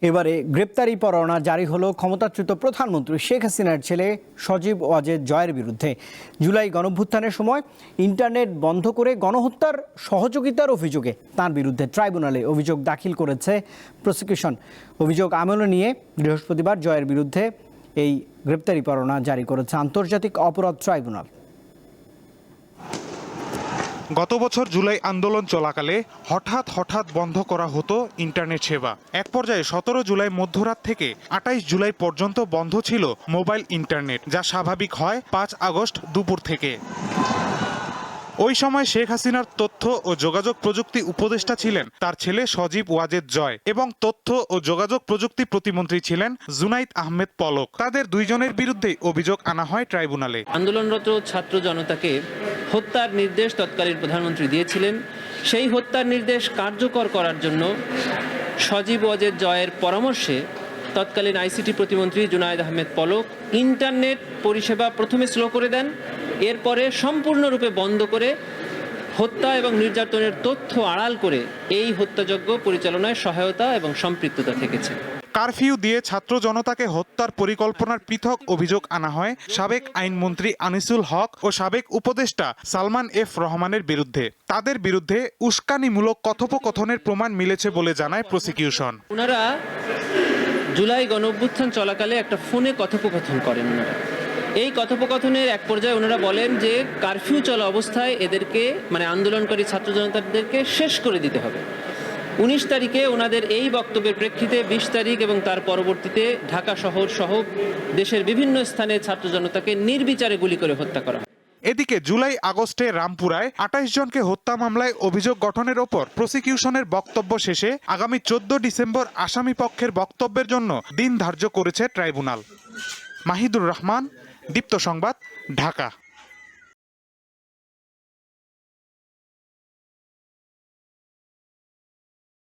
এবারে গ্রেপ্তারি পরোয়ানা জারি হলো ক্ষমতাচ্যুত প্রধানমন্ত্রী শেখ হাসিনার ছেলে সজীব ওয়াজেদ জয়ের বিরুদ্ধে। জুলাই গণঅভ্যুত্থানের সময় ইন্টারনেট বন্ধ করে গণহত্যার সহযোগিতার অভিযোগে তার বিরুদ্ধে ট্রাইব্যুনালে অভিযোগ দাখিল করেছে প্রসিকিউশন। অভিযোগ আমলে নিয়ে বৃহস্পতিবার জয়ের বিরুদ্ধে এই গ্রেপ্তারি পরোয়ানা জারি করেছে আন্তর্জাতিক অপরাধ ট্রাইব্যুনাল। গত বছর জুলাই আন্দোলন চলাকালে হঠাৎ বন্ধ করা হতো ইন্টারনেট সেবা। এক পর্যায়ে 17 জুলাই মধ্যরাত থেকে 28 জুলাই পর্যন্ত বন্ধ ছিল মোবাইল ইন্টারনেট, যা স্বাভাবিক হয় 5 আগস্ট দুপুর থেকে। ওই সময় শেখ হাসিনার তথ্য ও যোগাযোগ প্রযুক্তি উপদেষ্টা ছিলেন তার ছেলে সজীব ওয়াজেদ জয় এবং তথ্য ও যোগাযোগ প্রযুক্তি প্রতিমন্ত্রী ছিলেন জুনাইদ আহমেদ পলক। তাদের দুইজনের বিরুদ্ধেই অভিযোগ আনা হয় ট্রাইব্যুনালে। আন্দোলনরত ছাত্র জনতাকে হত্যার নির্দেশ তৎকালীন প্রধানমন্ত্রী দিয়েছিলেন। সেই হত্যার নির্দেশ কার্যকর করার জন্য সজীব ওয়াজেদ জয়ের পরামর্শে তৎকালীন আইসিটি প্রতিমন্ত্রী জুনাইদ আহমেদ পলক ইন্টারনেট পরিষেবা প্রথমে স্লো করে দেন, এরপরে সম্পূর্ণরূপে বন্ধ করে হত্যা এবং নির্যাতনের তথ্য আড়াল করে এই হত্যাযজ্ঞ পরিচালনায় সহায়তা এবং সম্পৃক্ততা থেকেছে। কারফিউ দিয়ে ছাত্র জনতাকে হত্যার পরিকল্পনার পৃথক অভিযোগ আনা হয় সাবেক আইনমন্ত্রী আনিসুল হক ও সাবেক উপদেষ্টা সালমান এফ রহমানের বিরুদ্ধে। তাদের বিরুদ্ধে উস্কানিমূলক কথোপকথনের প্রমাণ মিলেছে বলে জানায় প্রসিকিউশন। ওনারা জুলাই গণঅভ্যুত্থান চলাকালে একটা ফোনে কথোপকথন করেন। ওনারা এই কথোপকথনের এক পর্যায়ে ওনারা বলেন যে কারফিউ চলা অবস্থায় এদেরকে মানে আন্দোলনকারী ছাত্র জনতাদেরকে শেষ করে দিতে হবে। 19 তারিখে ওনাদের এই বক্তব্যের প্রেক্ষিতে 20 তারিখ এবং তার পরবর্তীতে ঢাকা শহর সহ দেশের বিভিন্ন স্থানে ছাত্র জনতাকে নির্বিচারে গুলি করে হত্যা করা হয়। এদিকে জুলাই আগস্টে রামপুরায় 28 জনকে হত্যা মামলায় অভিযোগ গঠনের ওপর প্রসিকিউশনের বক্তব্য শেষে আগামী 14 ডিসেম্বর আসামি পক্ষের বক্তব্যের জন্য দিন ধার্য করেছে ট্রাইব্যুনাল। মাহিদুর রহমান, দীপ্ত সংবাদ, ঢাকা।